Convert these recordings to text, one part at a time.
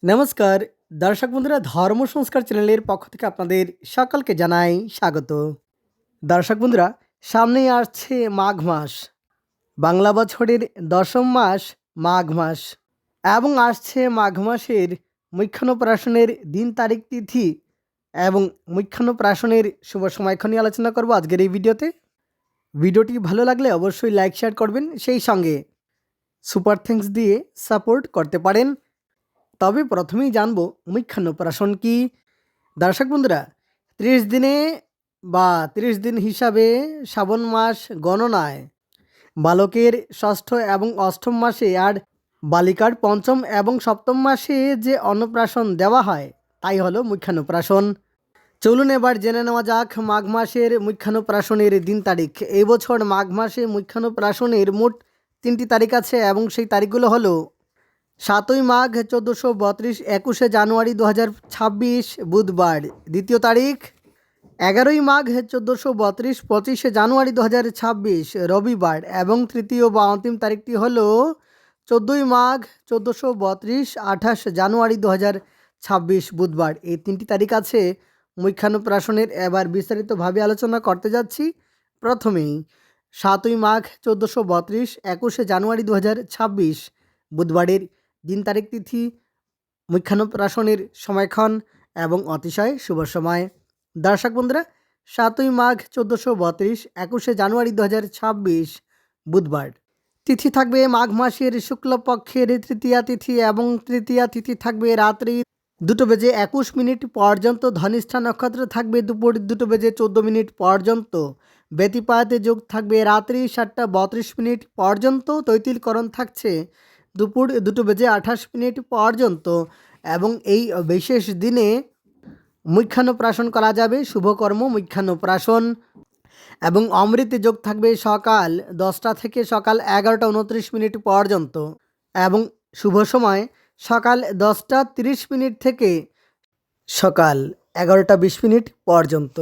নমস্কার দর্শক বন্ধুরা, ধর্ম সংস্কার চ্যানেলের পক্ষ থেকে আপনাদের সকলকে জানাই স্বাগত। দর্শক বন্ধুরা, সামনেই আসছে মাঘ মাস, বাংলা বছরের দশম মাস মাঘ মাস, এবং আসছে মাঘ মাসের মুখ্যান্নপ্রাশনের দিন, তারিখ, তিথি এবং মুখ্যান্নপ্রাশনের শুভ সময়ক্ষণ নিয়ে আলোচনা করব আজকের এই ভিডিওতে। ভিডিওটি ভালো লাগলে অবশ্যই লাইক শেয়ার করবেন, সেই সঙ্গে সুপার থ্যাঙ্কস দিয়ে সাপোর্ট করতে পারেন। তবে প্রথমেই জানবো মুখ্যান্নপ্রাশন কি। দর্শক বন্ধুরা, 30 দিনে বা 30 দিন হিসাবে শ্রাবণ মাস গণনায় বালকের ষষ্ঠ এবং অষ্টম মাসে আর বালিকার পঞ্চম এবং সপ্তম মাসে যে অন্নপ্রাশন দেওয়া হয় তাই হলো মুখ্যান্নপ্রাশন। চলুন এবার জেনে নেওয়া যাক মাঘ মাসের মুখ্যান্নপ্রাশনের দিন, তারিখ। এই বছর মাঘ মাসে মুখ্যান্নপ্রাশনের মোট 3টি তারিখ আছে এবং সেই তারিখগুলো হলো 7ই মাঘ 1432, 21শে জানুয়ারি 2026 বুধবার দ্বিতীয় তারিখ, 11ই মাঘ 1432, 25শে জানুয়ারি 2026 রবিবার, এবং তৃতীয় বা অন্তিম তারিখটি হলো 14ই মাঘ 1432, 28 জানুয়ারি 2026 বুধবার। এই 3টি তারিখ আছে মুখ্যান্নপ্রাশনের। এবার বিস্তারিতভাবে আলোচনা করতে যাচ্ছি। প্রথমেই 7ই মাঘ 1432, 21শে জানুয়ারি 2026 বুধবারের দিন, তারিখ, তিথি, মুখ্যান্নপ্রাশনের সময়ক্ষণ এবং অতিশয় শুভ সময়। দর্শক বন্ধুরা, 7ই মাঘ 1432, 21শে জানুয়ারি 2026 বুধবার তিথি থাকবে মাঘ মাসের শুক্লপক্ষের তৃতীয়া তিথি, এবং তৃতীয়া তিথি থাকবে রাত্রি 2:21 পর্যন্ত। ধনিষ্ঠা নক্ষত্র থাকবে দুপুর 2:14 পর্যন্ত। ব্যতিপাতে যোগ থাকবে রাত্রি 7:32 পর্যন্ত। তৈতিলকরণ থাকছে দুপুর 2:28 পর্যন্ত, এবং এই বিশেষ দিনে মুখ্যান্নপ্রাশন করা যাবে, শুভকর্ম মুখ্যান্নপ্রাশন। এবং অমৃত যোগ থাকবে সকাল 10টা থেকে সকাল 11:29 পর্যন্ত, এবং শুভ সময় সকাল 10টা 30 থেকে সকাল 11টা 20 পর্যন্ত,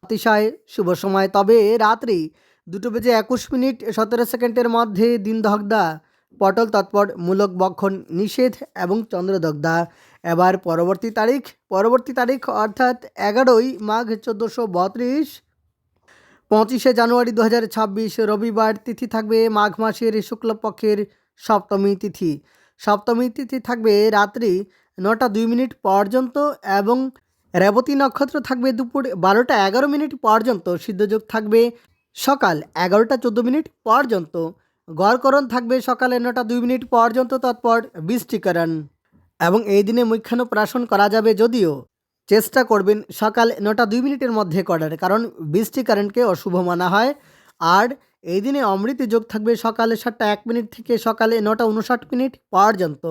অতিশয় শুভ সময়। তবে রাত্রি 2:21 মধ্যে দিন দগ্ধা, পটল তৎপর মূলক বক্ষণ নিষেধ এবং চন্দ্রদগ্ধা। এবার পরবর্তী তারিখ অর্থাৎ 11ই মাঘ 1432, 25শে জানুয়ারি 2026 রবিবার। তিথি থাকবে মাঘ মাসের শুক্লপক্ষের সপ্তমী তিথি। সপ্তমী তিথি থাকবে রাত্রি 9টা 2 পর্যন্ত, এবং রেবতী নক্ষত্র থাকবে দুপুর 12টা 11 পর্যন্ত। সিদ্ধযোগ থাকবে সকাল 11টা 14 পর্যন্ত। গড়করণ থাকবে সকালে 9টা 2 পর্যন্ত, তৎপর বৃষ্টিকরণ। এবং এই দিনে মুখ্যান্নপ্রাশন করা যাবে, যদিও চেষ্টা করবেন সকাল 9টা 2 মধ্যে করার, কারণ বৃষ্টিকরণকে অশুভ মানা হয়। আর এই দিনে অমৃত যোগ থাকবে সকালে 7টা 1 থেকে সকালে 9টা 59 পর্যন্ত,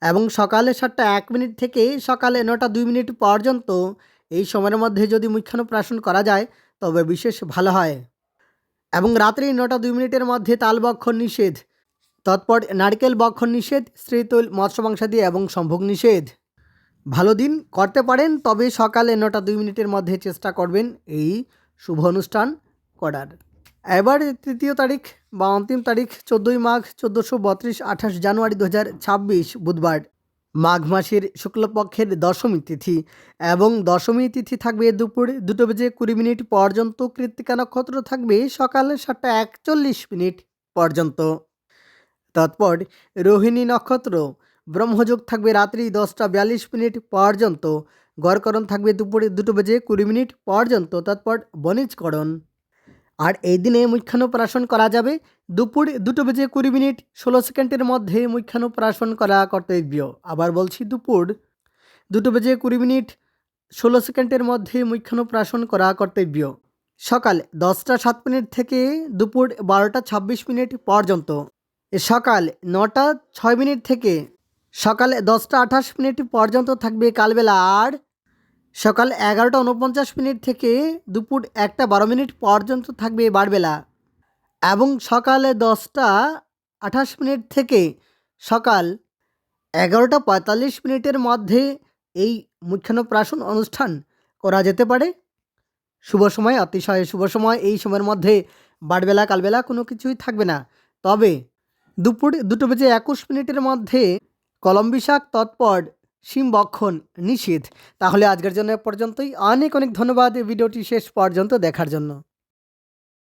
এবং সকালে 7টা 1 থেকে সকালে 9টা 2 পর্যন্ত। এই সময়ের মধ্যে যদি মুখ্যান্নপ্রাশন করা যায় তবে বিশেষ ভালো হয়। এবং রাত্রি 9টা 2 মধ্যে তালবক্ষণ নিষেধ, তৎপর নারকেল বক্ষণ নিষেধ, শ্রীতৈল, মৎস্যমাংসাদি এবং সম্ভোগ নিষেধ। ভালো দিন করতে পারেন, তবে সকালে 9টা 2 মধ্যে চেষ্টা করবেন এই শুভ অনুষ্ঠান করার। এবার তৃতীয় তারিখ বা অন্তিম তারিখ 14ই মাঘ 1432, 28 জানুয়ারি 2026 বুধবার মাঘ মাসের শুক্লপক্ষের দশমী তিথি, এবং দশমী তিথি থাকবে দুপুর 2:20 পর্যন্ত। কৃত্তিকা নক্ষত্র থাকবে সকাল 7টা 41 পর্যন্ত, তৎপর রোহিণী নক্ষত্র। ব্রহ্মযোগ থাকবে রাত্রি 10টা 42 পর্যন্ত। গড়করণ থাকবে দুপুরে 2:20 পর্যন্ত, তৎপর বণিজকরণ। আর এই দিনে মুখ্যান্নপ্রাশন করা যাবে দুপুর 2:20 16 মধ্যে। মুখ্যান্নপ্রাশন করা কর্তব্য। আবার বলছি, দুপুর 2:20 16 মধ্যে মুখ্যান্নপ্রাশন করা কর্তব্য। সকাল 10টা 7 থেকে দুপুর 12টা 26 পর্যন্ত। সকাল 9টা 6 থেকে সকাল 10টা 28 পর্যন্ত থাকবে কালবেলা। আর সকাল 11টা 49 থেকে দুপুর 1টা 12 পর্যন্ত থাকবে বারবেলা, এবং সকাল 10টা 28 থেকে সকাল 11টা 45 মধ্যে এই মুখ্যান্নপ্রাশন অনুষ্ঠান করা যেতে পারে। শুভ সময়, অতিশয় শুভ সময়। এই সময়ের মধ্যে বারবেলা কালবেলা কোনো কিছুই থাকবে না। তবে দুপুর 2:21 মধ্যে কলম বিশাখ, তৎপর শিম ভক্ষণ নিষেধ। তাহলে আজকের জন্য এ পর্যন্তই। অনেক অনেক ধন্যবাদ ভিডিওটি শেষ পর্যন্ত দেখার জন্য।